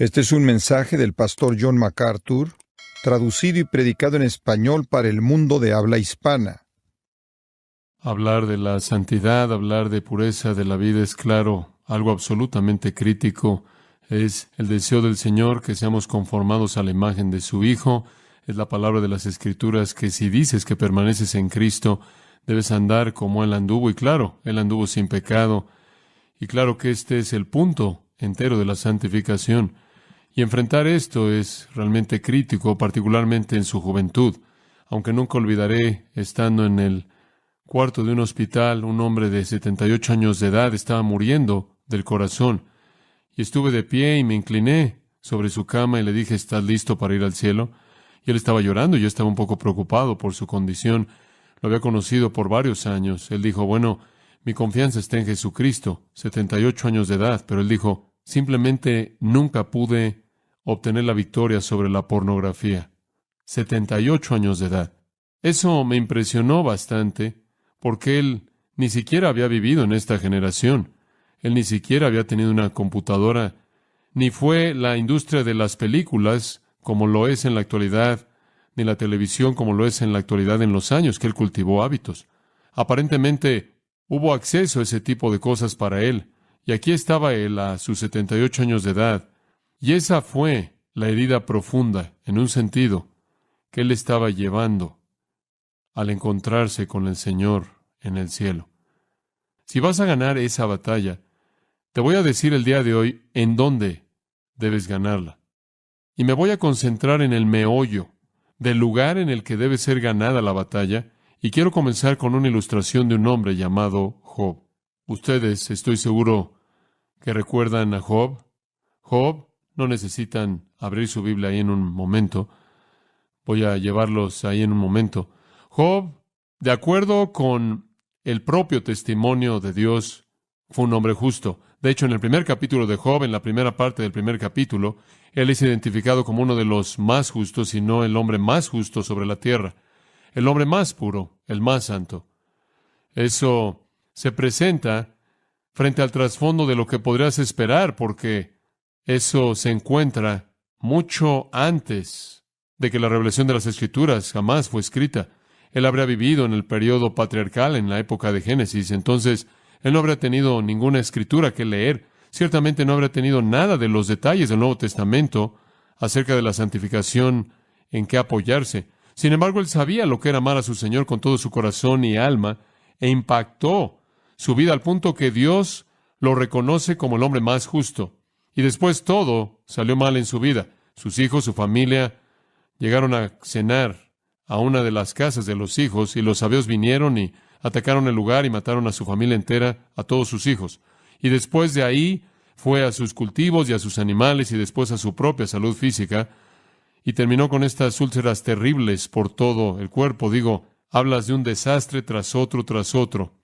Este es un mensaje del pastor John MacArthur, traducido y predicado en español para el mundo de habla hispana. Hablar de la santidad, hablar de pureza de la vida es, claro, algo absolutamente crítico. Es el deseo del Señor que seamos conformados a la imagen de su Hijo. Es la palabra de las Escrituras que si dices que permaneces en Cristo, debes andar como Él anduvo. Y claro, Él anduvo sin pecado. Y claro que este es el punto entero de la santificación. Y enfrentar esto es realmente crítico, particularmente en su juventud. Aunque nunca olvidaré, estando en el cuarto de un hospital, un hombre de 78 años de edad estaba muriendo del corazón. Y estuve de pie y me incliné sobre su cama y le dije, ¿estás listo para ir al cielo? Y él estaba llorando y yo estaba un poco preocupado por su condición. Lo había conocido por varios años. Él dijo, bueno, mi confianza está en Jesucristo, 78 años de edad. Pero él dijo, simplemente nunca pude obtener la victoria sobre la pornografía. 78 años de edad. Eso me impresionó bastante, porque él ni siquiera había vivido en esta generación. Él ni siquiera había tenido una computadora, ni fue la industria de las películas como lo es en la actualidad, ni la televisión como lo es en la actualidad en los años que él cultivó hábitos. Aparentemente hubo acceso a ese tipo de cosas para él, y aquí estaba él a sus 78 años de edad, y esa fue la herida profunda, en un sentido, que él estaba llevando al encontrarse con el Señor en el cielo. Si vas a ganar esa batalla, te voy a decir el día de hoy en dónde debes ganarla. Y me voy a concentrar en el meollo del lugar en el que debe ser ganada la batalla, y quiero comenzar con una ilustración de un hombre llamado Job. Ustedes, estoy seguro que recuerdan a Job. Job, no necesitan abrir su Biblia ahí en un momento. Voy a llevarlos ahí en un momento. Job, de acuerdo con el propio testimonio de Dios, fue un hombre justo. De hecho, en el primer capítulo de Job, en la primera parte del primer capítulo, él es identificado como uno de los más justos, y no el hombre más justo sobre la tierra. El hombre más puro, el más santo. Eso se presenta frente al trasfondo de lo que podrías esperar, porque eso se encuentra mucho antes de que la revelación de las Escrituras jamás fue escrita. Él habría vivido en el periodo patriarcal, en la época de Génesis, entonces él no habría tenido ninguna escritura que leer. Ciertamente no habría tenido nada de los detalles del Nuevo Testamento acerca de la santificación en que apoyarse. Sin embargo, él sabía lo que era amar a su Señor con todo su corazón y alma, e impactó su vida al punto que Dios lo reconoce como el hombre más justo. Y después todo salió mal en su vida. Sus hijos, su familia, llegaron a cenar a una de las casas de los hijos, y los sabios vinieron y atacaron el lugar y mataron a su familia entera, a todos sus hijos. Y después de ahí fue a sus cultivos y a sus animales, y después a su propia salud física, y terminó con estas úlceras terribles por todo el cuerpo. Digo, hablas de un desastre tras otro,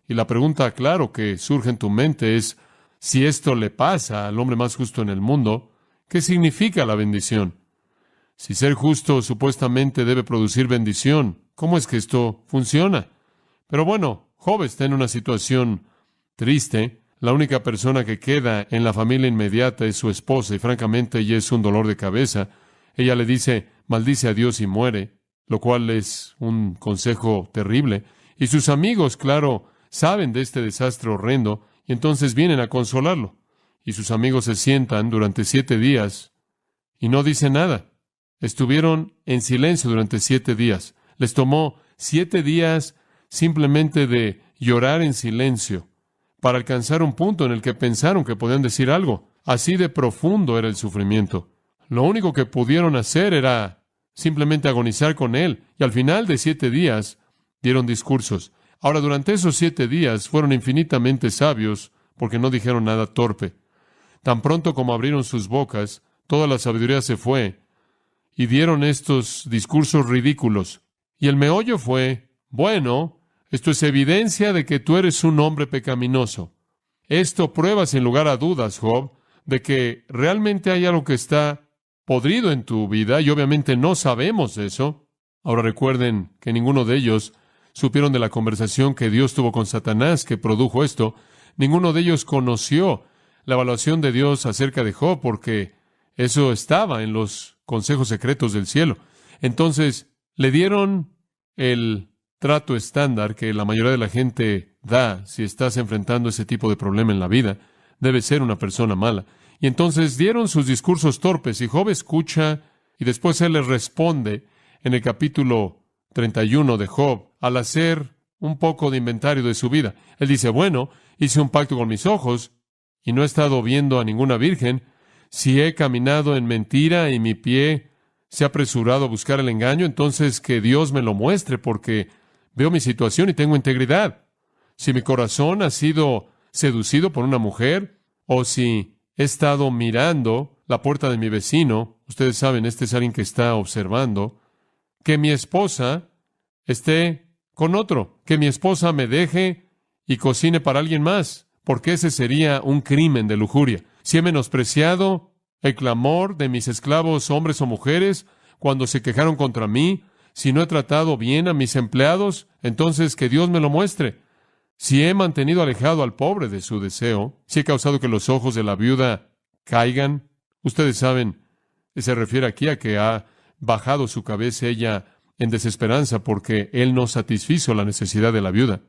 y la pregunta, claro, que surge en tu mente es, si esto le pasa al hombre más justo en el mundo, ¿qué significa la bendición? Si ser justo supuestamente debe producir bendición, ¿cómo es que esto funciona? Pero bueno, Job está en una situación triste. La única persona que queda en la familia inmediata es su esposa, y francamente ella es un dolor de cabeza. Ella le dice, maldice a Dios y muere, lo cual es un consejo terrible. Y sus amigos, claro, saben de este desastre horrendo, y entonces vienen a consolarlo. Y sus amigos se sientan durante 7 días y no dicen nada. Estuvieron en silencio durante 7 días. Les tomó 7 días simplemente de llorar en silencio para alcanzar un punto en el que pensaron que podían decir algo. Así de profundo era el sufrimiento. Lo único que pudieron hacer era simplemente agonizar con él, y al final de 7 días dieron discursos. Ahora, durante esos 7 días fueron infinitamente sabios, porque no dijeron nada torpe. Tan pronto como abrieron sus bocas, toda la sabiduría se fue, y dieron estos discursos ridículos. Y el meollo fue, bueno, esto es evidencia de que tú eres un hombre pecaminoso. Esto prueba sin lugar a dudas, Job, de que realmente hay algo que está podrido en tu vida, y obviamente no sabemos eso. Ahora recuerden que ninguno de ellos supieron de la conversación que Dios tuvo con Satanás que produjo esto. Ninguno de ellos conoció la evaluación de Dios acerca de Job, porque Eso estaba en los consejos secretos del cielo. Entonces, le dieron el trato estándar que la mayoría de la gente da si estás enfrentando ese tipo de problema en la vida. Debe ser una persona mala. Y entonces dieron sus discursos torpes, y Job escucha, y después él les responde en el capítulo 31 de Job, al hacer un poco de inventario de su vida. Él dice, bueno, hice un pacto con mis ojos, y no he estado viendo a ninguna virgen. Si he caminado en mentira y mi pie se ha apresurado a buscar el engaño, entonces que Dios me lo muestre, porque veo mi situación y tengo integridad. Si mi corazón ha sido seducido por una mujer, o si he estado mirando la puerta de mi vecino, ustedes saben, este es alguien que está observando, que mi esposa esté con otro, que mi esposa me deje y cocine para alguien más, porque ese sería un crimen de lujuria. Si he menospreciado el clamor de mis esclavos, hombres o mujeres, cuando se quejaron contra mí, si no he tratado bien a mis empleados, entonces que Dios me lo muestre. Si he mantenido alejado al pobre de su deseo, si he causado que los ojos de la viuda caigan, ustedes saben, se refiere aquí a que ha bajado su cabeza ella en desesperanza porque él no satisfizo la necesidad de la viuda.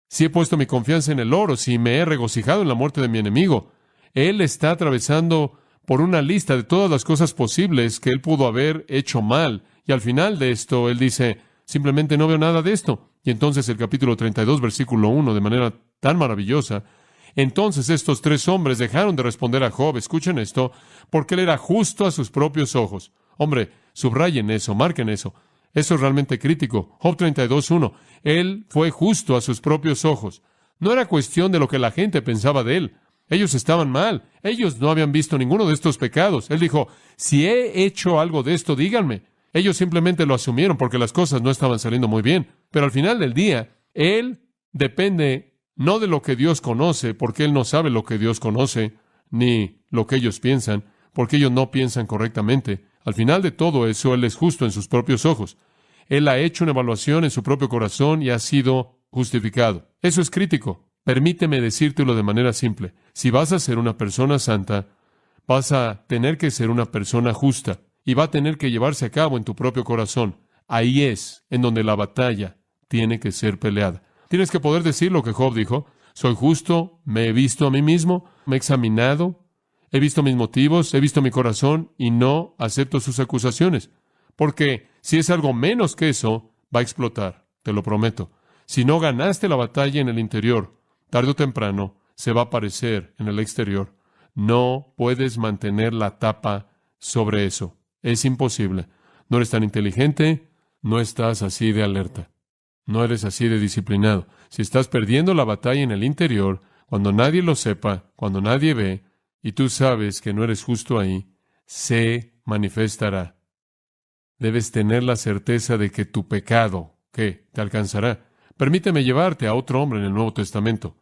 Si he puesto mi confianza en el oro, si me he regocijado en la muerte de mi enemigo, él está atravesando por una lista de todas las cosas posibles que él pudo haber hecho mal. Y al final de esto, él dice, simplemente no veo nada de esto. Y entonces el capítulo 32, versículo 1, de manera tan maravillosa, entonces estos tres hombres dejaron de responder a Job, escuchen esto, porque él era justo a sus propios ojos. Hombre, subrayen eso, marquen eso. Eso es realmente crítico. Job 32, 1. Él fue justo a sus propios ojos. No era cuestión de lo que la gente pensaba de él. Ellos estaban mal. Ellos no habían visto ninguno de estos pecados. Él dijo, si he hecho algo de esto, díganme. Ellos simplemente lo asumieron porque las cosas no estaban saliendo muy bien. Pero al final del día, él depende no de lo que Dios conoce, porque él no sabe lo que Dios conoce, ni lo que ellos piensan, porque ellos no piensan correctamente. Al final de todo eso, él es justo en sus propios ojos. Él ha hecho una evaluación en su propio corazón y ha sido justificado. Eso es crítico. Permíteme decírtelo de manera simple. Si vas a ser una persona santa, vas a tener que ser una persona justa y va a tener que llevarse a cabo en tu propio corazón. Ahí es en donde la batalla tiene que ser peleada. Tienes que poder decir lo que Job dijo. Soy justo, me he visto a mí mismo, me he examinado, he visto mis motivos, he visto mi corazón y no acepto sus acusaciones. Porque si es algo menos que eso, va a explotar, te lo prometo. Si no ganaste la batalla en el interior, tarde o temprano se va a aparecer en el exterior. No puedes mantener la tapa sobre eso. Es imposible. No eres tan inteligente, no estás así de alerta. No eres así de disciplinado. Si estás perdiendo la batalla en el interior, cuando nadie lo sepa, cuando nadie ve, y tú sabes que no eres justo ahí, se manifestará. Debes tener la certeza de que tu pecado, ¿qué?, te alcanzará. Permíteme llevarte a otro hombre en el Nuevo Testamento.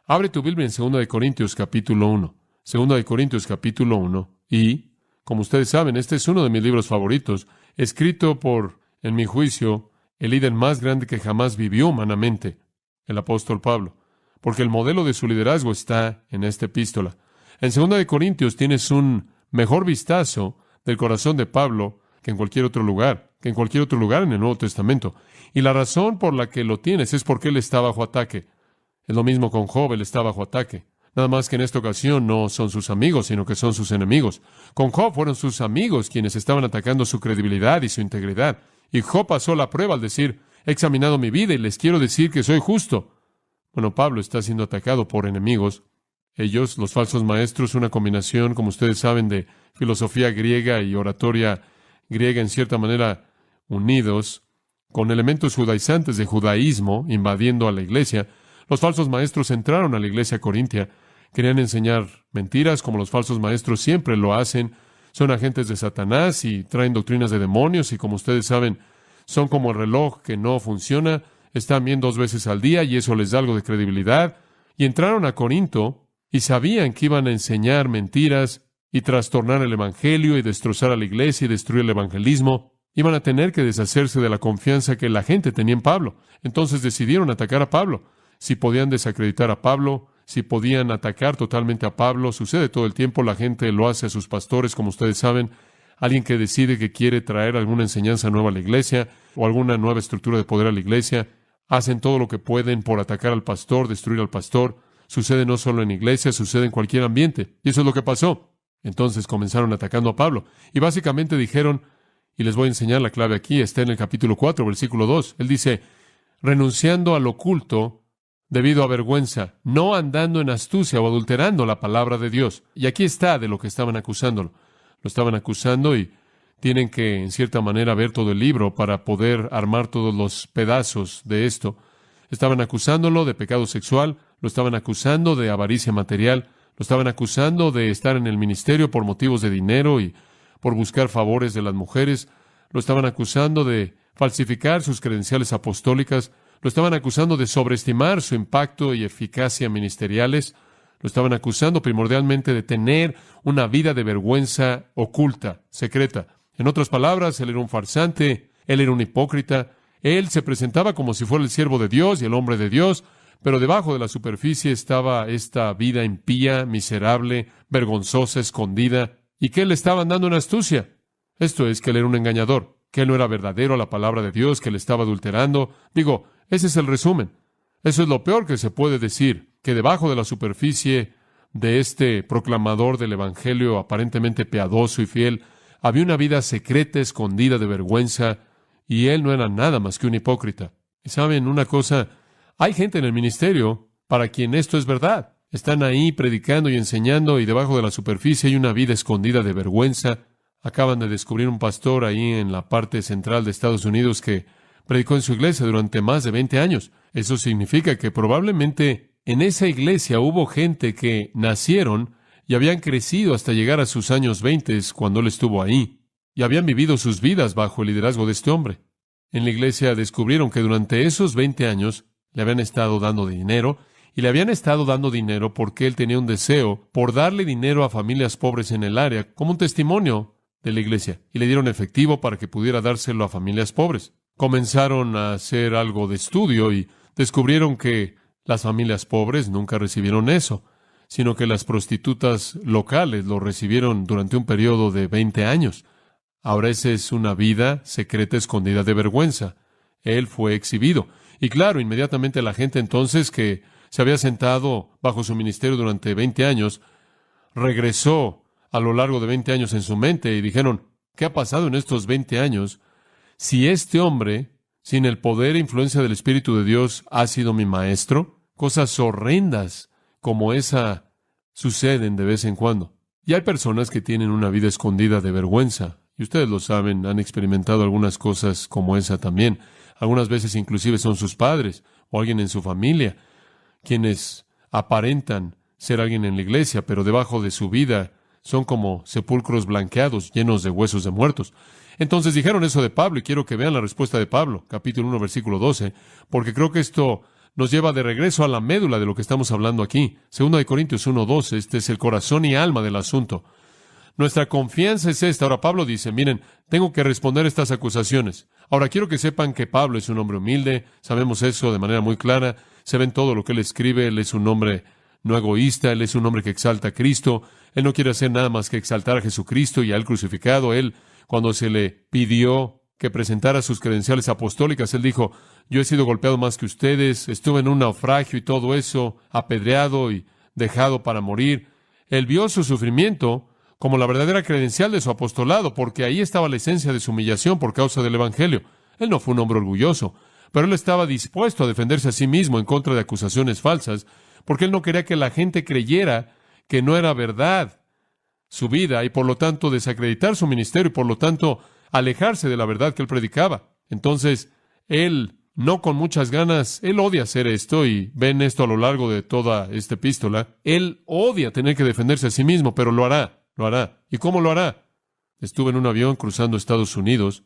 Abre tu Biblia en 2 de Corintios capítulo 1. 2 de Corintios capítulo 1. Y, como ustedes saben, este es uno de mis libros favoritos, escrito por, en mi juicio, el líder más grande que jamás vivió humanamente, el apóstol Pablo, porque el modelo de su liderazgo está en esta epístola. En 2 de Corintios tienes un mejor vistazo del corazón de Pablo que en cualquier otro lugar, en el Nuevo Testamento. Y la razón por la que lo tienes es porque él está bajo ataque. Es lo mismo con Job, él está bajo ataque. Nada más que en esta ocasión no son sus amigos, sino que son sus enemigos. Con Job fueron sus amigos quienes estaban atacando su credibilidad y su integridad. Y Job pasó la prueba al decir, he examinado mi vida y les quiero decir que soy justo. Bueno, Pablo está siendo atacado por enemigos. Ellos, los falsos maestros, una combinación, como ustedes saben, de filosofía griega y oratoria griega en cierta manera unidos, con elementos judaizantes de judaísmo invadiendo a la iglesia. Los falsos maestros entraron a la iglesia corintia, querían enseñar mentiras como los falsos maestros siempre lo hacen. Son agentes de Satanás y traen doctrinas de demonios y, como ustedes saben, son como el reloj que no funciona, están bien 2 veces al día y eso les da algo de credibilidad. Y entraron a Corinto y sabían que iban a enseñar mentiras y trastornar el evangelio y destrozar a la iglesia y destruir el evangelismo. Iban a tener que deshacerse de la confianza que la gente tenía en Pablo. Entonces decidieron atacar a Pablo. Si podían desacreditar a Pablo, si podían atacar totalmente a Pablo. Sucede todo el tiempo, la gente lo hace a sus pastores, como ustedes saben. Alguien que decide que quiere traer alguna enseñanza nueva a la iglesia o alguna nueva estructura de poder a la iglesia, hacen todo lo que pueden por atacar al pastor, destruir al pastor. Sucede no solo en iglesias, sucede en cualquier ambiente. Y eso es lo que pasó. Entonces comenzaron atacando a Pablo. Y básicamente dijeron, y les voy a enseñar la clave aquí, está en el capítulo 4, versículo 2. Él dice, renunciando al oculto debido a vergüenza, no andando en astucia o adulterando la palabra de Dios. Y aquí está de lo que estaban acusándolo. Lo estaban acusando y tienen que, en cierta manera, ver todo el libro para poder armar todos los pedazos de esto. Estaban acusándolo de pecado sexual, lo estaban acusando de avaricia material, lo estaban acusando de estar en el ministerio por motivos de dinero y por buscar favores de las mujeres, lo estaban acusando de falsificar sus credenciales apostólicas, lo estaban acusando de sobreestimar su impacto y eficacia ministeriales, lo estaban acusando primordialmente de tener una vida de vergüenza oculta, secreta. En otras palabras, él era un farsante, él era un hipócrita, él se presentaba como si fuera el siervo de Dios y el hombre de Dios, pero debajo de la superficie estaba esta vida impía, miserable, vergonzosa, escondida, y que él le estaban dando una astucia. Esto es, que él era un engañador, que él no era verdadero a la palabra de Dios, que le estaba adulterando. Digo, ese es el resumen. Eso es lo peor que se puede decir, que debajo de la superficie de este proclamador del Evangelio aparentemente piadoso y fiel, había una vida secreta, escondida de vergüenza, y él no era nada más que un hipócrita. Y saben una cosa, hay gente en el ministerio para quien esto es verdad. Están ahí predicando y enseñando, y debajo de la superficie hay una vida escondida de vergüenza. Acaban de descubrir un pastor ahí en la parte central de Estados Unidos que predicó en su iglesia durante más de 20 años. Eso significa que probablemente en esa iglesia hubo gente que nacieron y habían crecido hasta llegar a sus años 20 cuando él estuvo ahí, y habían vivido sus vidas bajo el liderazgo de este hombre. En la iglesia descubrieron que durante esos 20 años le habían estado dando dinero, y le habían estado dando dinero porque él tenía un deseo por darle dinero a familias pobres en el área como un testimonio de la iglesia, y le dieron efectivo para que pudiera dárselo a familias pobres. Comenzaron a hacer algo de estudio y descubrieron que las familias pobres nunca recibieron eso, sino que las prostitutas locales lo recibieron durante un periodo de 20 años. Ahora esa es una vida secreta escondida de vergüenza. Él fue exhibido. Y claro, inmediatamente la gente entonces que se había sentado bajo su ministerio durante 20 años, regresó a lo largo de 20 años en su mente y dijeron, ¿qué ha pasado en estos 20 años? Si este hombre, sin el poder e influencia del Espíritu de Dios, ha sido mi maestro, cosas horrendas como esa suceden de vez en cuando. Y hay personas que tienen una vida escondida de vergüenza, y ustedes lo saben, han experimentado algunas cosas como esa también. Algunas veces inclusive son sus padres o alguien en su familia, quienes aparentan ser alguien en la iglesia, pero debajo de su vida son como sepulcros blanqueados, llenos de huesos de muertos. Entonces dijeron eso de Pablo, y quiero que vean la respuesta de Pablo, capítulo 1, versículo 12, porque creo que esto nos lleva de regreso a la médula de lo que estamos hablando aquí. 2 Corintios 1:12, este es el corazón y alma del asunto. Nuestra confianza es esta. Ahora Pablo dice, miren, tengo que responder estas acusaciones. Ahora quiero que sepan que Pablo es un hombre humilde, sabemos eso de manera muy clara, se ve en todo lo que él escribe, él es un hombre no egoísta, él es un hombre que exalta a Cristo, él no quiere hacer nada más que exaltar a Jesucristo y a él crucificado. Él, cuando se le pidió que presentara sus credenciales apostólicas, él dijo, yo he sido golpeado más que ustedes, estuve en un naufragio y todo eso, apedreado y dejado para morir. Él vio su sufrimiento como la verdadera credencial de su apostolado, porque ahí estaba la esencia de su humillación por causa del Evangelio. Él no fue un hombre orgulloso, pero él estaba dispuesto a defenderse a sí mismo en contra de acusaciones falsas, porque él no quería que la gente creyera que no era verdad su vida y por lo tanto desacreditar su ministerio y por lo tanto alejarse de la verdad que él predicaba. Entonces, él, no con muchas ganas, él odia hacer esto, y ven esto a lo largo de toda esta epístola. Él odia tener que defenderse a sí mismo, pero lo hará. ¿Y cómo lo hará? Estuve en un avión cruzando Estados Unidos,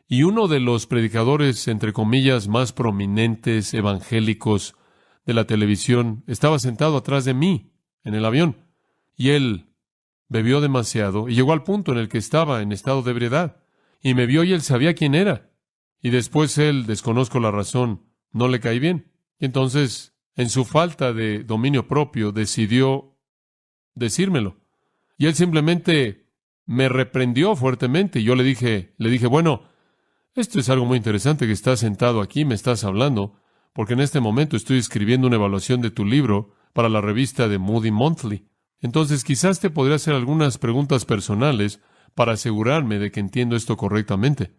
y uno de los predicadores, entre comillas, más prominentes evangélicos de la televisión estaba sentado atrás de mí en el avión, y él bebió demasiado y llegó al punto en el que estaba en estado de ebriedad, y me vio y él sabía quién era, y después él, desconozco la razón, no le caí bien, y entonces en su falta de dominio propio, decidió decírmelo. Y él simplemente me reprendió fuertemente. Y yo le dije, bueno, esto es algo muy interesante que estás sentado aquí, me estás hablando, porque en este momento estoy escribiendo una evaluación de tu libro para la revista de Moody Monthly. Entonces quizás te podría hacer algunas preguntas personales para asegurarme de que entiendo esto correctamente.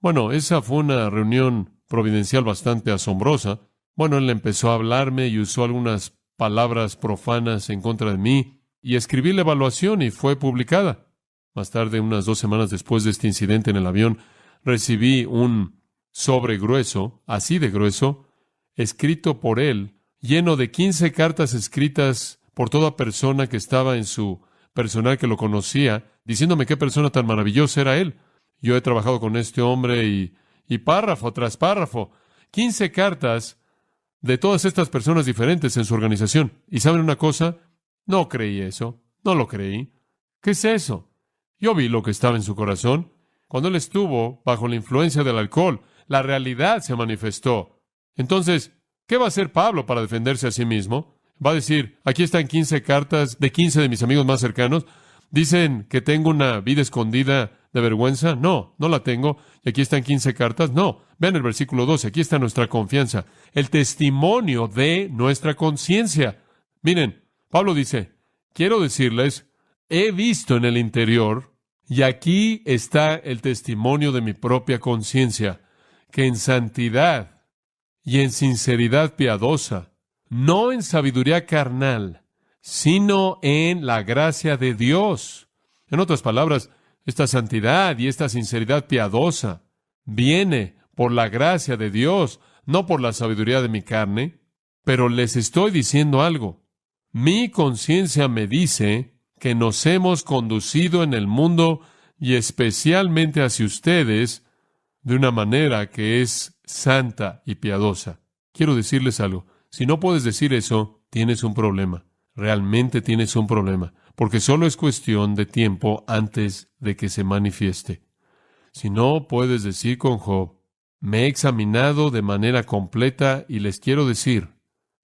Bueno, esa fue una reunión providencial bastante asombrosa. Bueno, él empezó a hablarme y usó algunas palabras profanas en contra de mí, y escribí la evaluación y fue publicada. Más tarde, unas 2 semanas después de este incidente en el avión, recibí un sobre grueso, así de grueso, escrito por él, lleno de 15 cartas escritas por toda persona que estaba en su personal que lo conocía, diciéndome qué persona tan maravillosa era él. Yo he trabajado con este hombre y párrafo tras párrafo, 15 cartas de todas estas personas diferentes en su organización. ¿Y saben una cosa? No creí eso, no lo creí. ¿Qué es eso? Yo vi lo que estaba en su corazón. Cuando él estuvo bajo la influencia del alcohol, la realidad se manifestó. Entonces, ¿qué va a hacer Pablo para defenderse a sí mismo? Va a decir, aquí están 15 cartas de 15 de mis amigos más cercanos. ¿Dicen que tengo una vida escondida de vergüenza? No, no la tengo. ¿Y aquí están 15 cartas? No. Vean el versículo 12. Aquí está nuestra confianza. El testimonio de nuestra conciencia. Miren, Pablo dice, quiero decirles, he visto en el interior, y aquí está el testimonio de mi propia conciencia, que en santidad y en sinceridad piadosa, no en sabiduría carnal, sino en la gracia de Dios. En otras palabras, esta santidad y esta sinceridad piadosa viene por la gracia de Dios, no por la sabiduría de mi carne. Pero les estoy diciendo algo. Mi conciencia me dice que nos hemos conducido en el mundo y especialmente hacia ustedes de una manera que es santa y piadosa. Quiero decirles algo. Si no puedes decir eso, tienes un problema. Realmente tienes un problema, porque solo es cuestión de tiempo antes de que se manifieste. Si no puedes decir con Job, me he examinado de manera completa y les quiero decir,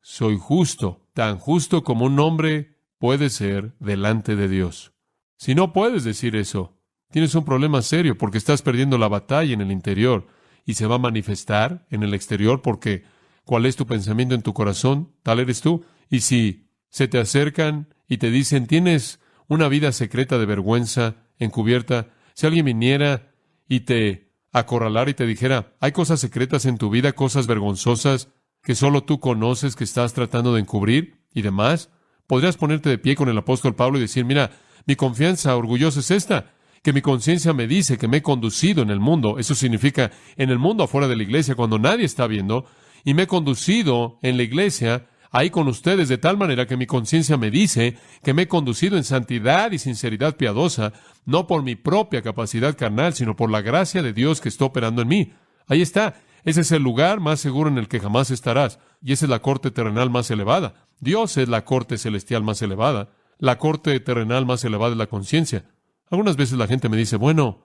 soy justo, tan justo como un hombre puede ser delante de Dios. Si no puedes decir eso, tienes un problema serio porque estás perdiendo la batalla en el interior y se va a manifestar en el exterior porque cuál es tu pensamiento en tu corazón, tal eres tú. Y si se te acercan y te dicen, tienes una vida secreta de vergüenza encubierta, si alguien viniera y te acorralara y te dijera, hay cosas secretas en tu vida, cosas vergonzosas que solo tú conoces que estás tratando de encubrir y demás, podrías ponerte de pie con el apóstol Pablo y decir, mira, mi confianza orgullosa es esta, que mi conciencia me dice que me he conducido en el mundo, eso significa en el mundo afuera de la iglesia cuando nadie está viendo, y me he conducido en la iglesia ahí con ustedes de tal manera que mi conciencia me dice que me he conducido en santidad y sinceridad piadosa, no por mi propia capacidad carnal, sino por la gracia de Dios que está operando en mí. Ahí está. Ese es el lugar más seguro en el que jamás estarás. Y esa es la corte terrenal más elevada. Dios es la corte celestial más elevada. La corte terrenal más elevada es la conciencia. Algunas veces la gente me dice, bueno,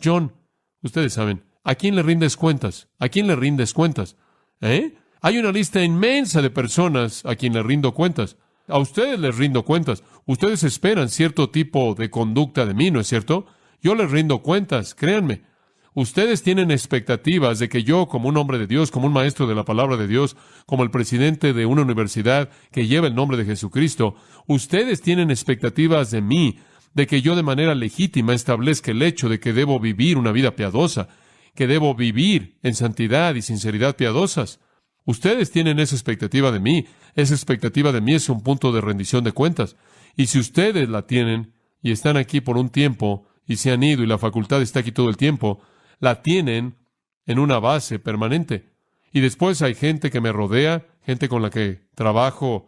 John, ustedes saben, ¿a quién le rindes cuentas? ¿A quién le rindes cuentas? Hay una lista inmensa de personas a quien le rindo cuentas. A ustedes les rindo cuentas. Ustedes esperan cierto tipo de conducta de mí, ¿no es cierto? Yo les rindo cuentas, créanme. Ustedes tienen expectativas de que yo, como un hombre de Dios, como un maestro de la palabra de Dios, como el presidente de una universidad que lleva el nombre de Jesucristo, ustedes tienen expectativas de mí, de que yo de manera legítima establezca el hecho de que debo vivir una vida piadosa, que debo vivir en santidad y sinceridad piadosas. Ustedes tienen esa expectativa de mí. Esa expectativa de mí es un punto de rendición de cuentas. Y si ustedes la tienen y están aquí por un tiempo y se han ido y la facultad está aquí todo el tiempo, la tienen en una base permanente. Y después hay gente que me rodea, gente con la que trabajo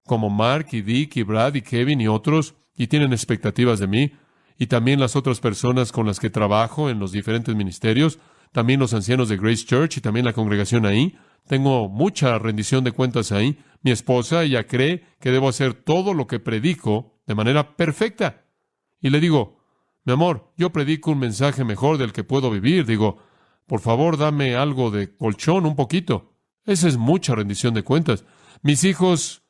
como Mark y Dick y Brad y Kevin y otros, y tienen expectativas de mí. Y también las otras personas con las que trabajo en los diferentes ministerios, también los ancianos de Grace Church y también la congregación ahí. Tengo mucha rendición de cuentas ahí. Mi esposa, ella cree que debo hacer todo lo que predico de manera perfecta. Y le digo, mi amor, yo predico un mensaje mejor del que puedo vivir. Digo, por favor, dame algo de colchón, un poquito. Esa es mucha rendición de cuentas. Mis hijos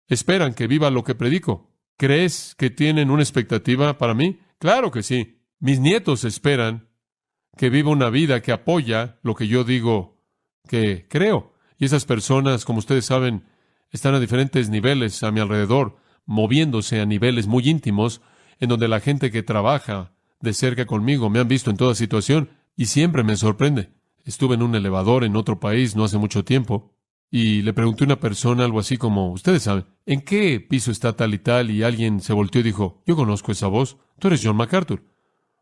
esperan que viva lo que predico. ¿Crees que tienen una expectativa para mí? Claro que sí. Mis nietos esperan que viva una vida que apoya lo que yo digo que creo. Y esas personas, como ustedes saben, están a diferentes niveles a mi alrededor, moviéndose a niveles muy íntimos, en donde la gente que trabaja de cerca conmigo me han visto en toda situación y siempre me sorprende. Estuve en un elevador en otro país no hace mucho tiempo y le pregunté a una persona algo así como, ustedes saben, ¿en qué piso está tal y tal? Y alguien se volteó y dijo, yo conozco esa voz, tú eres John MacArthur.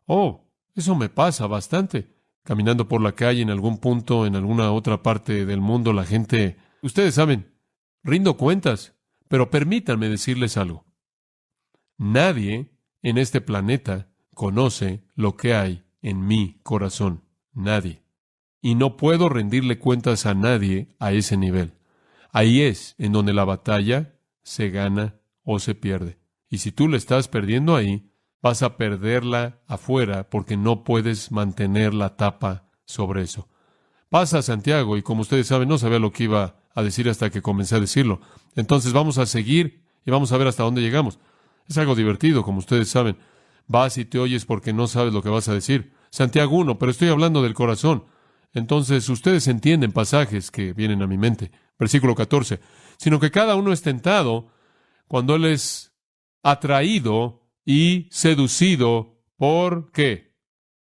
Oh, eso me pasa bastante. Caminando por la calle en algún punto, en alguna otra parte del mundo, la gente, ustedes saben, rindo cuentas, pero permítanme decirles algo. Nadie en este planeta conoce lo que hay en mi corazón. Nadie. Y no puedo rendirle cuentas a nadie a ese nivel. Ahí es en donde la batalla se gana o se pierde. Y si tú la estás perdiendo ahí, vas a perderla afuera porque no puedes mantener la tapa sobre eso. Pasa a Santiago y como ustedes saben, no sabía lo que iba a decir hasta que comencé a decirlo. Entonces vamos a seguir y vamos a ver hasta dónde llegamos. Es algo divertido, como ustedes saben. Vas y te oyes porque no sabes lo que vas a decir. Santiago 1, pero estoy hablando del corazón. Entonces, ustedes entienden pasajes que vienen a mi mente. Versículo 14. Sino que cada uno es tentado cuando él es atraído y seducido por ¿qué?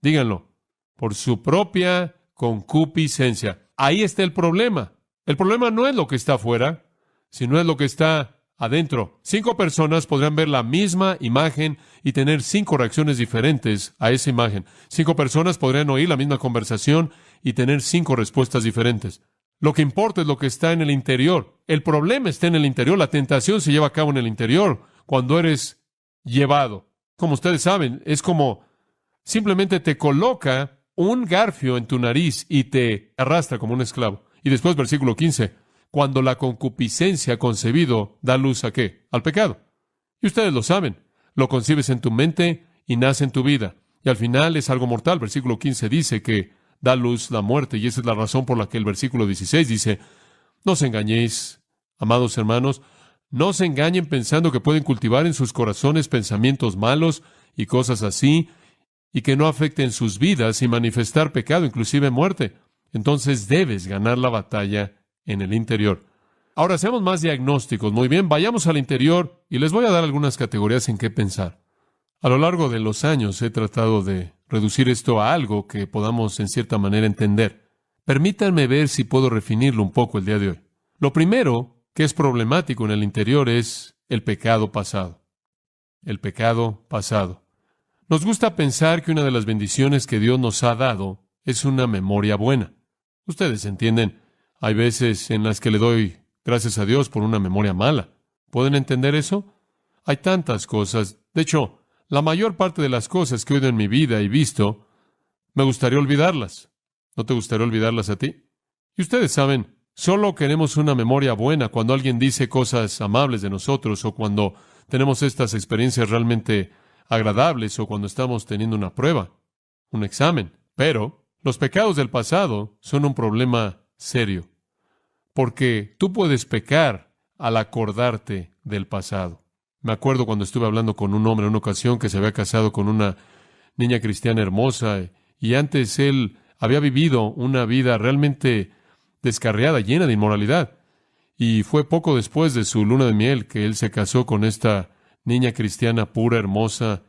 Díganlo. Por su propia concupiscencia. Ahí está el problema. El problema no es lo que está afuera, sino es lo que está adentro. 5 personas podrán ver la misma imagen y tener 5 reacciones diferentes a esa imagen. 5 personas podrían oír la misma conversación y tener 5 respuestas diferentes. Lo que importa es lo que está en el interior. El problema está en el interior. La tentación se lleva a cabo en el interior cuando eres llevado. Como ustedes saben, es como simplemente te coloca un garfio en tu nariz y te arrastra como un esclavo. Y después, versículo 15, cuando la concupiscencia concebido da luz ¿a qué? Al pecado. Y ustedes lo saben. Lo concibes en tu mente y nace en tu vida. Y al final es algo mortal. Versículo 15 dice que da luz la muerte. Y esa es la razón por la que el versículo 16 dice, no os engañéis, amados hermanos, no se engañen pensando que pueden cultivar en sus corazones pensamientos malos y cosas así, y que no afecten sus vidas y manifestar pecado, inclusive muerte. Entonces debes ganar la batalla en el interior. Ahora, seamos más diagnósticos. Muy bien, vayamos al interior y les voy a dar algunas categorías en qué pensar. A lo largo de los años he tratado de reducir esto a algo que podamos en cierta manera entender. Permítanme ver si puedo refinirlo un poco el día de hoy. Lo primero que es problemático en el interior es el pecado pasado. El pecado pasado. Nos gusta pensar que una de las bendiciones que Dios nos ha dado es una memoria buena. Ustedes entienden, hay veces en las que le doy gracias a Dios por una memoria mala. ¿Pueden entender eso? Hay tantas cosas. De hecho, la mayor parte de las cosas que he oído en mi vida y visto, me gustaría olvidarlas. ¿No te gustaría olvidarlas a ti? Y ustedes saben, solo queremos una memoria buena cuando alguien dice cosas amables de nosotros o cuando tenemos estas experiencias realmente agradables o cuando estamos teniendo una prueba, un examen. Pero los pecados del pasado son un problema serio, porque tú puedes pecar al acordarte del pasado. Me acuerdo cuando estuve hablando con un hombre en una ocasión que se había casado con una niña cristiana hermosa y antes él había vivido una vida realmente descarriada, llena de inmoralidad. Y fue poco después de su luna de miel que él se casó con esta niña cristiana pura, hermosa.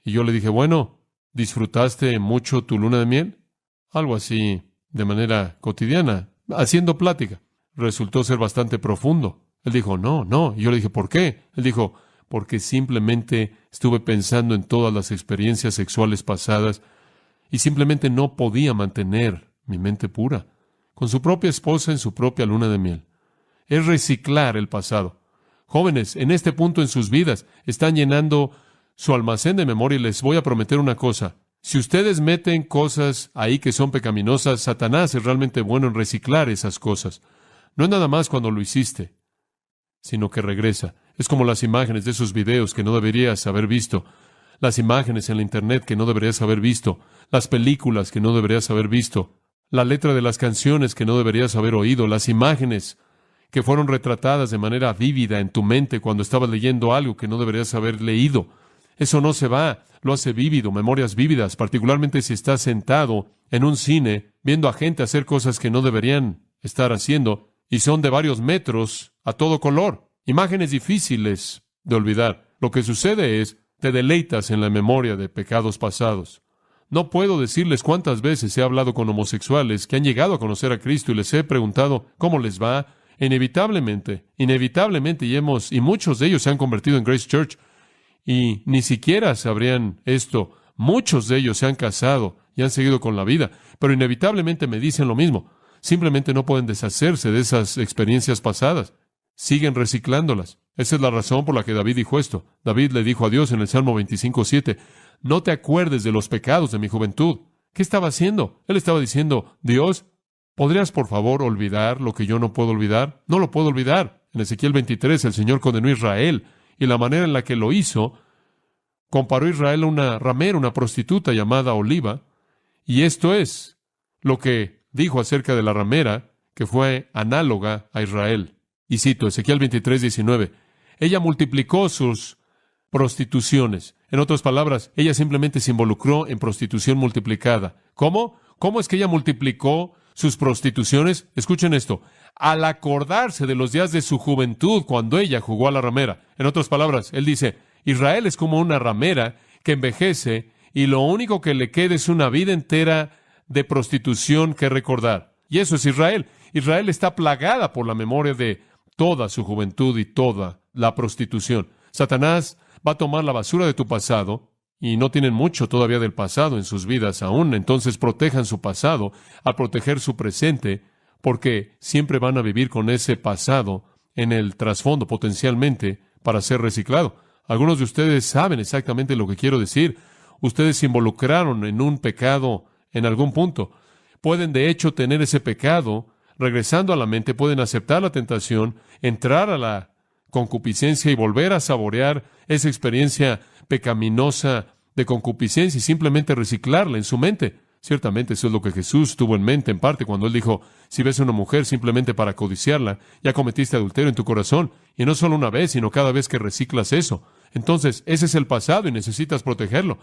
Y yo le dije, bueno, ¿disfrutaste mucho tu luna de miel? Algo así, de manera cotidiana, haciendo plática. Resultó ser bastante profundo. Él dijo, no. Y yo le dije, ¿por qué? Él dijo, porque simplemente estuve pensando en todas las experiencias sexuales pasadas y simplemente no podía mantener mi mente pura. Con su propia esposa en su propia luna de miel. Es reciclar el pasado. Jóvenes, en este punto en sus vidas, están llenando su almacén de memoria y les voy a prometer una cosa. Si ustedes meten cosas ahí que son pecaminosas, Satanás es realmente bueno en reciclar esas cosas. No es nada más cuando lo hiciste, sino que regresa. Es como las imágenes de esos videos que no deberías haber visto, las imágenes en la internet que no deberías haber visto, las películas que no deberías haber visto, la letra de las canciones que no deberías haber oído, las imágenes que fueron retratadas de manera vívida en tu mente cuando estabas leyendo algo que no deberías haber leído. Eso no se va, lo hace vívido, memorias vívidas, particularmente si estás sentado en un cine viendo a gente hacer cosas que no deberían estar haciendo y son de varios metros a todo color. Imágenes difíciles de olvidar. Lo que sucede es, te deleitas en la memoria de pecados pasados. No puedo decirles cuántas veces he hablado con homosexuales que han llegado a conocer a Cristo y les he preguntado cómo les va. Inevitablemente, y muchos de ellos se han convertido en Grace Church y ni siquiera sabrían esto. Muchos de ellos se han casado y han seguido con la vida, pero inevitablemente me dicen lo mismo. Simplemente no pueden deshacerse de esas experiencias pasadas. Siguen reciclándolas. Esa es la razón por la que David dijo esto. David le dijo a Dios en el Salmo 25:7, no te acuerdes de los pecados de mi juventud. ¿Qué estaba haciendo? Él estaba diciendo, Dios, ¿podrías por favor olvidar lo que yo no puedo olvidar? No lo puedo olvidar. En Ezequiel 23 el Señor condenó a Israel y la manera en la que lo hizo, comparó a Israel a una ramera, una prostituta llamada Oliva, y esto es lo que dijo acerca de la ramera, que fue análoga a Israel. Y cito Ezequiel 23:19, ella multiplicó sus prostituciones. En otras palabras, ella simplemente se involucró en prostitución multiplicada. ¿Cómo? ¿Cómo es que ella multiplicó sus prostituciones? Escuchen esto. Al acordarse de los días de su juventud cuando ella jugó a la ramera. En otras palabras, él dice, Israel es como una ramera que envejece y lo único que le queda es una vida entera de prostitución que recordar. Y eso es Israel. Israel está plagada por la memoria de toda su juventud y toda la prostitución. Satanás va a tomar la basura de tu pasado, y no tienen mucho todavía del pasado en sus vidas aún, entonces protejan su pasado al proteger su presente, porque siempre van a vivir con ese pasado en el trasfondo potencialmente para ser reciclado. Algunos de ustedes saben exactamente lo que quiero decir. Ustedes se involucraron en un pecado en algún punto. Pueden de hecho tener ese pecado regresando a la mente, pueden aceptar la tentación, entrar a la concupiscencia y volver a saborear esa experiencia pecaminosa de concupiscencia y simplemente reciclarla en su mente. Ciertamente eso es lo que Jesús tuvo en mente en parte cuando Él dijo, si ves a una mujer simplemente para codiciarla, ya cometiste adulterio en tu corazón, y no solo una vez, sino cada vez que reciclas eso. Entonces, ese es el pasado y necesitas protegerlo.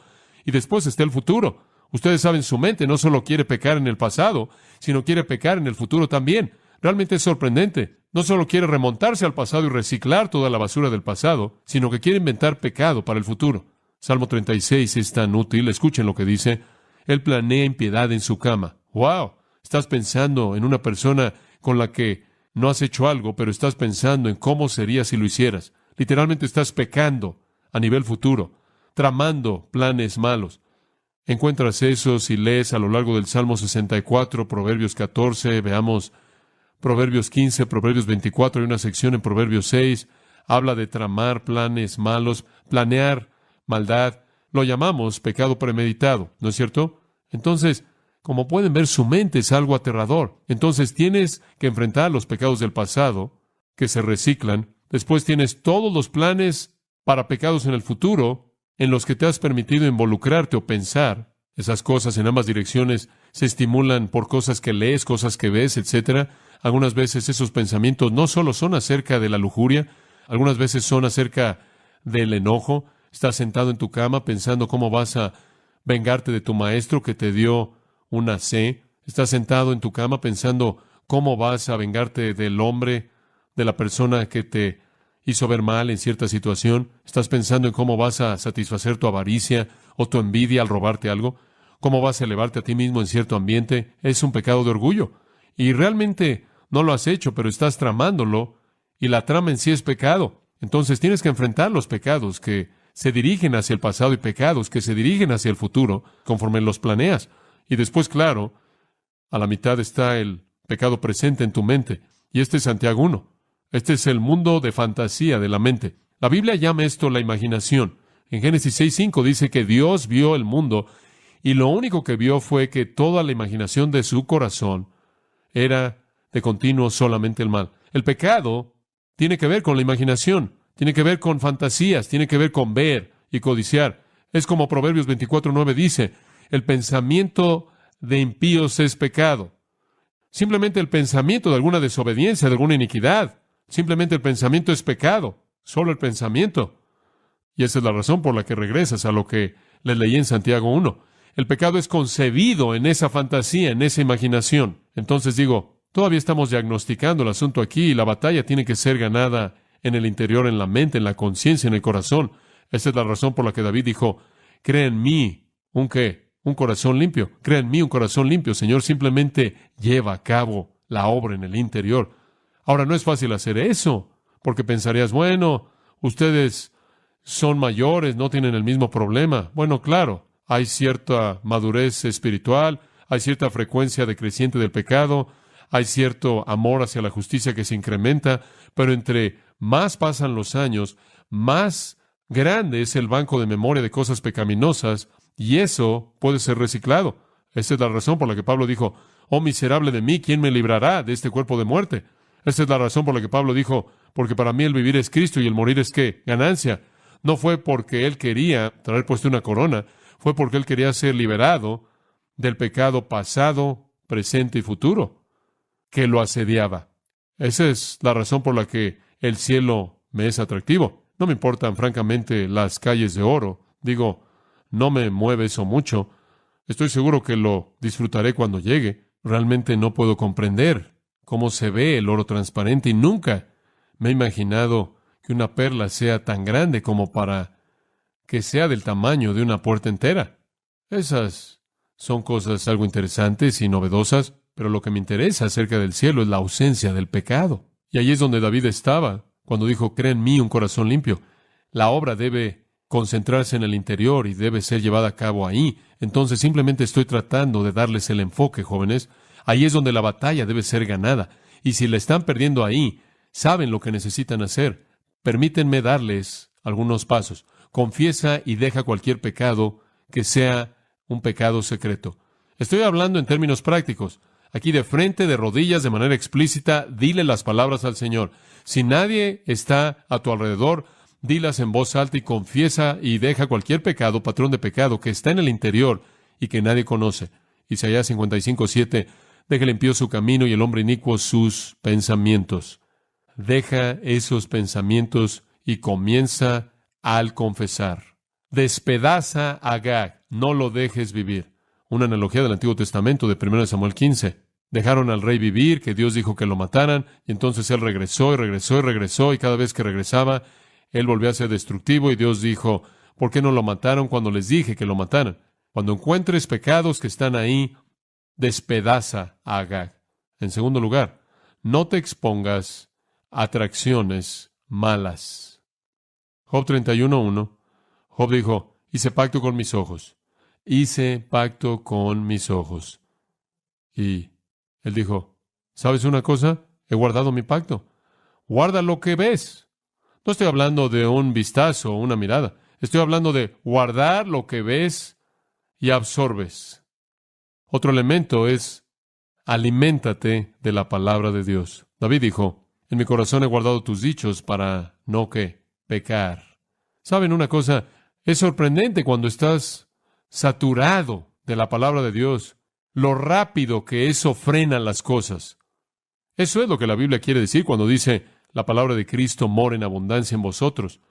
Y después está el futuro. Ustedes saben, su mente no solo quiere pecar en el pasado, sino quiere pecar en el futuro también. Realmente es sorprendente. No solo quiere remontarse al pasado y reciclar toda la basura del pasado, sino que quiere inventar pecado para el futuro. Salmo 36 es tan útil. Escuchen lo que dice. Él planea impiedad en su cama. ¡Wow! Estás pensando en una persona con la que no has hecho algo, pero estás pensando en cómo sería si lo hicieras. Literalmente estás pecando a nivel futuro, tramando planes malos. Encuentras eso si lees a lo largo del Salmo 64, Proverbios 14, veamos Proverbios 15, Proverbios 24, hay una sección en Proverbios 6, habla de tramar planes malos, planear maldad. Lo llamamos pecado premeditado, ¿no es cierto? Entonces, como pueden ver, su mente es algo aterrador. Entonces tienes que enfrentar los pecados del pasado, que se reciclan. Después tienes todos los planes para pecados en el futuro, en los que te has permitido involucrarte o pensar. Esas cosas en ambas direcciones se estimulan por cosas que lees, cosas que ves, etc. Algunas veces esos pensamientos no solo son acerca de la lujuria, algunas veces son acerca del enojo. Estás sentado en tu cama pensando cómo vas a vengarte de tu maestro que te dio una C. Estás sentado en tu cama pensando cómo vas a vengarte del hombre, de la persona que te hizo ver mal en cierta situación. Estás pensando en cómo vas a satisfacer tu avaricia o tu envidia al robarte algo. Cómo vas a elevarte a ti mismo en cierto ambiente. Es un pecado de orgullo. Y realmente no lo has hecho, pero estás tramándolo. Y la trama en sí es pecado. Entonces tienes que enfrentar los pecados que se dirigen hacia el pasado y pecados que se dirigen hacia el futuro conforme los planeas. Y después, claro, a la mitad está el pecado presente en tu mente. Y este es Santiago 1. Este es el mundo de fantasía de la mente. La Biblia llama esto la imaginación. En Génesis 6:5 dice que Dios vio el mundo y lo único que vio fue que toda la imaginación de su corazón era de continuo solamente el mal. El pecado tiene que ver con la imaginación, tiene que ver con fantasías, tiene que ver con ver y codiciar. Es como Proverbios 24:9 dice, el pensamiento de impíos es pecado. Simplemente el pensamiento de alguna desobediencia, de alguna iniquidad. Simplemente el pensamiento es pecado. Solo el pensamiento. Y esa es la razón por la que regresas a lo que les leí en Santiago 1. El pecado es concebido en esa fantasía, en esa imaginación. Entonces digo, todavía estamos diagnosticando el asunto aquí y la batalla tiene que ser ganada en el interior, en la mente, en la conciencia, en el corazón. Esa es la razón por la que David dijo, crea en mí, ¿un qué? Un corazón limpio. Crea en mí un corazón limpio. Señor, simplemente lleva a cabo la obra en el interior. Ahora, no es fácil hacer eso, porque pensarías, bueno, ustedes son mayores, no tienen el mismo problema. Bueno, claro, hay cierta madurez espiritual, hay cierta frecuencia decreciente del pecado, hay cierto amor hacia la justicia que se incrementa, pero entre más pasan los años, más grande es el banco de memoria de cosas pecaminosas, y eso puede ser reciclado. Esa es la razón por la que Pablo dijo, oh miserable de mí, ¿quién me librará de este cuerpo de muerte? Esa es la razón por la que Pablo dijo, porque para mí el vivir es Cristo y el morir es ¿qué? Ganancia. No fue porque él quería traer puesto una corona, fue porque él quería ser liberado del pecado pasado, presente y futuro que lo asediaba. Esa es la razón por la que el cielo me es atractivo. No me importan, francamente, las calles de oro. Digo, no me mueve eso mucho. Estoy seguro que lo disfrutaré cuando llegue. Realmente no puedo comprender cómo se ve el oro transparente y nunca me he imaginado que una perla sea tan grande como para que sea del tamaño de una puerta entera. Esas son cosas algo interesantes y novedosas, pero lo que me interesa acerca del cielo es la ausencia del pecado. Y ahí es donde David estaba, cuando dijo, crea en mí un corazón limpio. La obra debe concentrarse en el interior y debe ser llevada a cabo ahí. Entonces simplemente estoy tratando de darles el enfoque, jóvenes. Ahí es donde la batalla debe ser ganada. Y si la están perdiendo ahí, saben lo que necesitan hacer. Permítanme darles algunos pasos. Confiesa y deja cualquier pecado que sea un pecado secreto. Estoy hablando en términos prácticos. Aquí de frente, de rodillas, de manera explícita, dile las palabras al Señor. Si nadie está a tu alrededor, dilas en voz alta y confiesa y deja cualquier pecado, patrón de pecado, que está en el interior y que nadie conoce. Isaías 55:7, deja el impío su camino y el hombre inicuo sus pensamientos. Deja esos pensamientos y comienza al confesar. Despedaza a Agag, no lo dejes vivir. Una analogía del Antiguo Testamento de 1 Samuel 15. Dejaron al rey vivir, que Dios dijo que lo mataran, y entonces él regresó y regresó y regresó, y cada vez que regresaba, él volvió a ser destructivo, y Dios dijo, ¿por qué no lo mataron cuando les dije que lo mataran? Cuando encuentres pecados que están ahí, despedaza a Agag. En segundo lugar, no te expongas a atracciones malas. Job 31:1. Job dijo, hice pacto con mis ojos. Hice pacto con mis ojos. Y él dijo, ¿sabes una cosa? He guardado mi pacto. Guarda lo que ves. No estoy hablando de un vistazo o una mirada. Estoy hablando de guardar lo que ves y absorbes. Otro elemento es, aliméntate de la palabra de Dios. David dijo, en mi corazón he guardado tus dichos para no ¿qué? Pecar. ¿Saben una cosa? Es sorprendente cuando estás saturado de la palabra de Dios, lo rápido que eso frena las cosas. Eso es lo que la Biblia quiere decir cuando dice, la palabra de Cristo mora en abundancia en vosotros,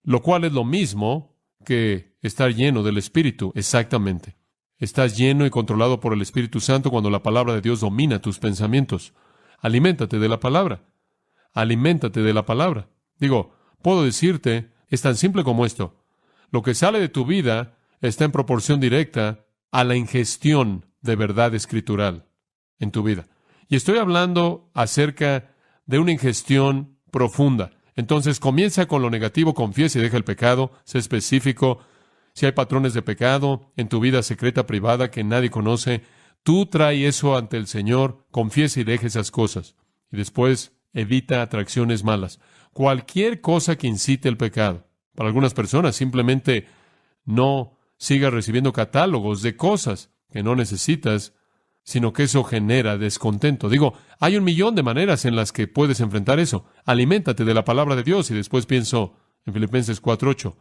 lo cual es lo mismo que estar lleno del Espíritu, exactamente. Estás lleno y controlado por el Espíritu Santo cuando la palabra de Dios domina tus pensamientos. Aliméntate de la palabra. Aliméntate de la palabra. Digo, puedo decirte, es tan simple como esto. Lo que sale de tu vida está en proporción directa a la ingestión de verdad escritural en tu vida. Y estoy hablando acerca de una ingestión profunda. Entonces comienza con lo negativo, confiesa y deja el pecado, sé específico. Si hay patrones de pecado en tu vida secreta, privada, que nadie conoce, tú trae eso ante el Señor, confiesa y deja esas cosas. Y después evita atracciones malas. Cualquier cosa que incite el pecado. Para algunas personas simplemente no sigas recibiendo catálogos de cosas que no necesitas, sino que eso genera descontento. Digo, hay 1,000,000 de maneras en las que puedes enfrentar eso. Aliméntate de la palabra de Dios y después pienso en Filipenses 4:8.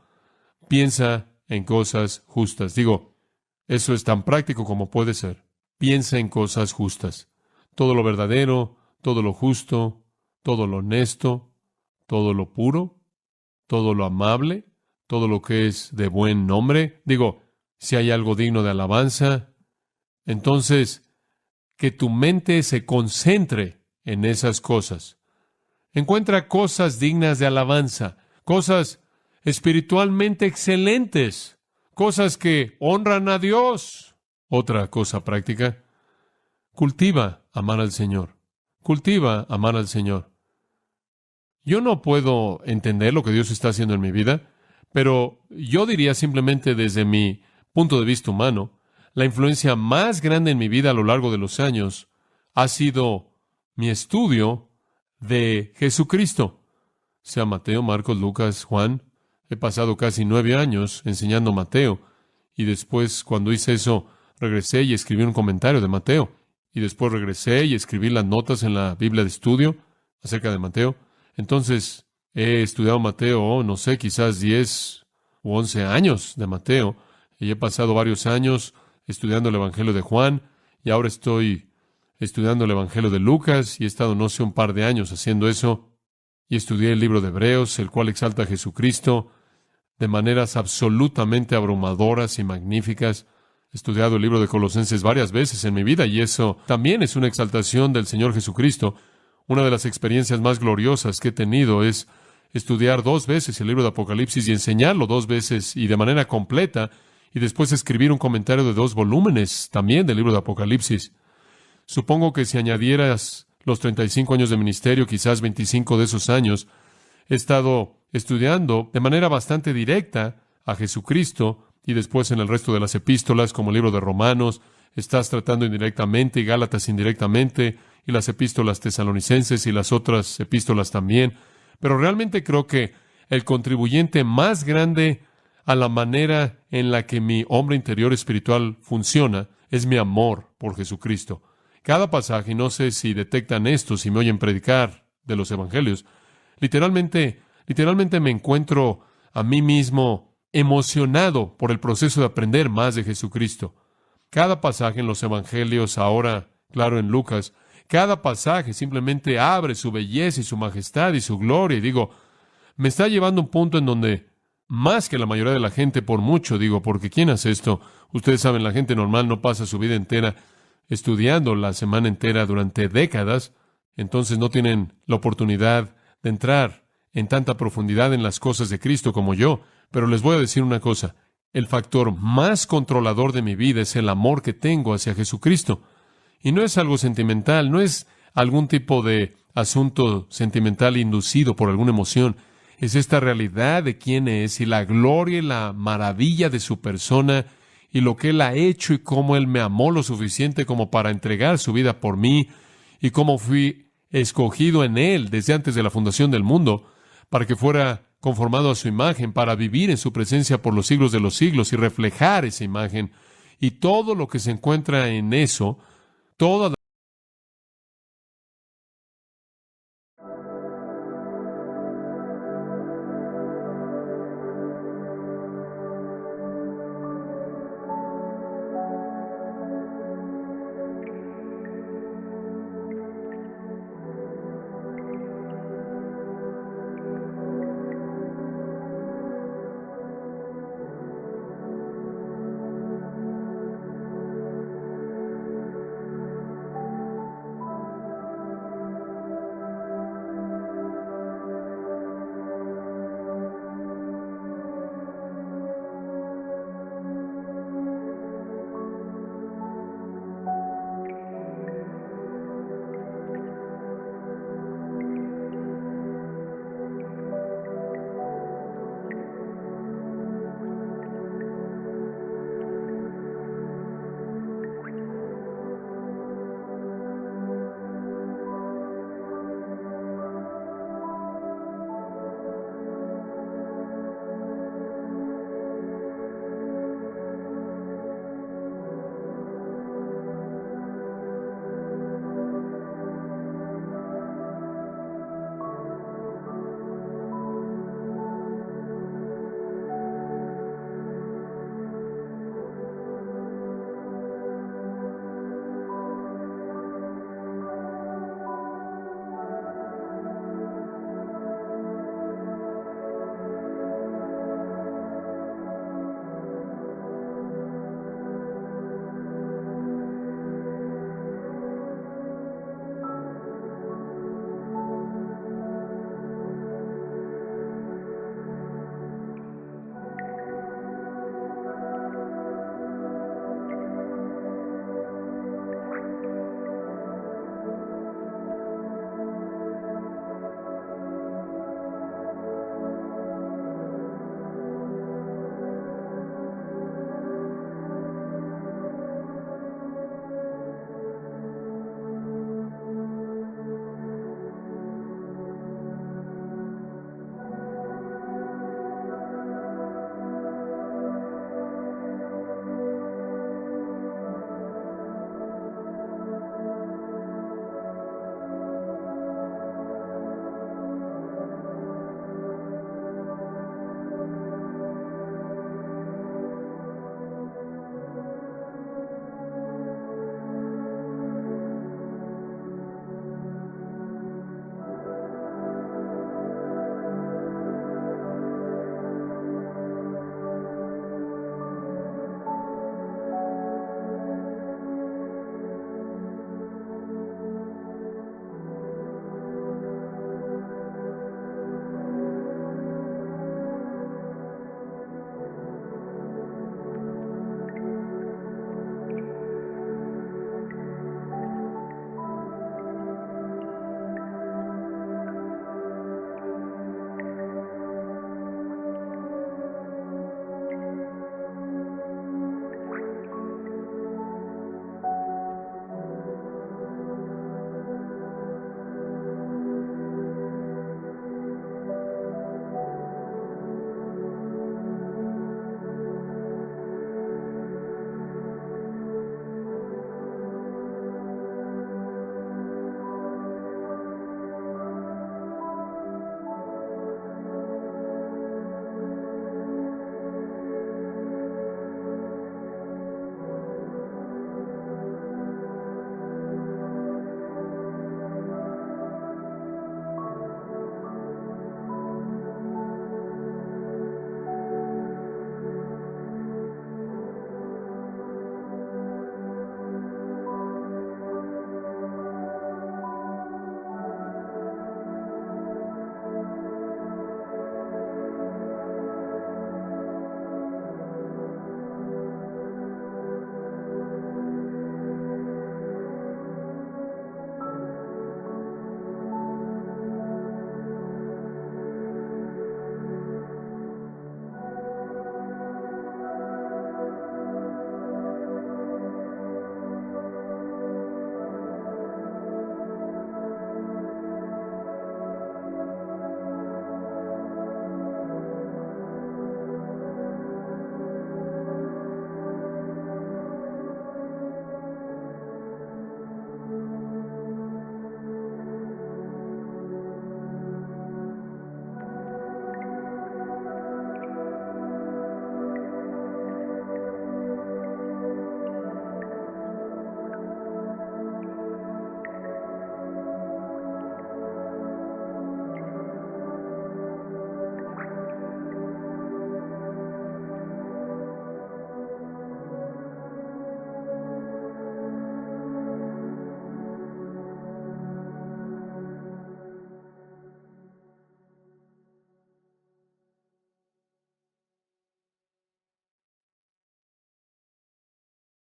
Piensa en cosas justas. Digo, eso es tan práctico como puede ser. Piensa en cosas justas. todo lo verdadero, todo lo justo, todo lo honesto, todo lo puro, todo lo amable, todo lo que es de buen nombre. Digo, si hay algo digno de alabanza, entonces que tu mente se concentre en esas cosas. Encuentra cosas dignas de alabanza, cosas espiritualmente excelentes, cosas que honran a Dios. Otra cosa práctica, cultiva amar al Señor. Cultiva amar al Señor. Yo no puedo entender lo que Dios está haciendo en mi vida, pero yo diría simplemente desde mi punto de vista humano, la influencia más grande en mi vida a lo largo de los años ha sido mi estudio de Jesucristo. Sea Mateo, Marcos, Lucas, Juan. He pasado casi 9 años enseñando Mateo, y después, cuando hice eso, regresé y escribí un comentario de Mateo, y después regresé y escribí las notas en la Biblia de estudio acerca de Mateo. Entonces, he estudiado Mateo, no sé, quizás 10 u 11 años de Mateo, y he pasado varios años estudiando el Evangelio de Juan, y ahora estoy estudiando el Evangelio de Lucas, y he estado, no sé, un par de años haciendo eso, y estudié el libro de Hebreos, el cual exalta a Jesucristo de maneras absolutamente abrumadoras y magníficas. He estudiado el libro de Colosenses varias veces en mi vida, y eso también es una exaltación del Señor Jesucristo. Una de las experiencias más gloriosas que he tenido es estudiar 2 veces el libro de Apocalipsis y enseñarlo 2 veces y de manera completa, y después escribir un comentario de 2 volúmenes también del libro de Apocalipsis. Supongo que si añadieras los 35 años de ministerio, quizás 25 de esos años, he estado estudiando de manera bastante directa a Jesucristo, y después en el resto de las epístolas, como el libro de Romanos, estás tratando indirectamente, y Gálatas indirectamente, y las epístolas tesalonicenses y las otras epístolas también. Pero realmente creo que el contribuyente más grande a la manera en la que mi hombre interior espiritual funciona es mi amor por Jesucristo. Cada pasaje, y no sé si detectan esto, si me oyen predicar de los evangelios, literalmente me encuentro a mí mismo emocionado por el proceso de aprender más de Jesucristo. Cada pasaje en los evangelios, ahora, claro, en Lucas, cada pasaje simplemente abre su belleza y su majestad y su gloria, y digo, me está llevando a un punto en donde, más que la mayoría de la gente, por mucho, digo, porque ¿quién hace esto? Ustedes saben, la gente normal no pasa su vida entera estudiando la semana entera durante décadas, entonces no tienen la oportunidad de entrar en tanta profundidad en las cosas de Cristo como yo. Pero les voy a decir una cosa, el factor más controlador de mi vida es el amor que tengo hacia Jesucristo. Y no es algo sentimental, no es algún tipo de asunto sentimental inducido por alguna emoción. Es esta realidad de quién es y la gloria y la maravilla de su persona y lo que Él ha hecho y cómo Él me amó lo suficiente como para entregar su vida por mí y cómo fui escogido en Él desde antes de la fundación del mundo para que fuera conformado a su imagen, para vivir en su presencia por los siglos de los siglos y reflejar esa imagen. Y todo lo que se encuentra en eso, todas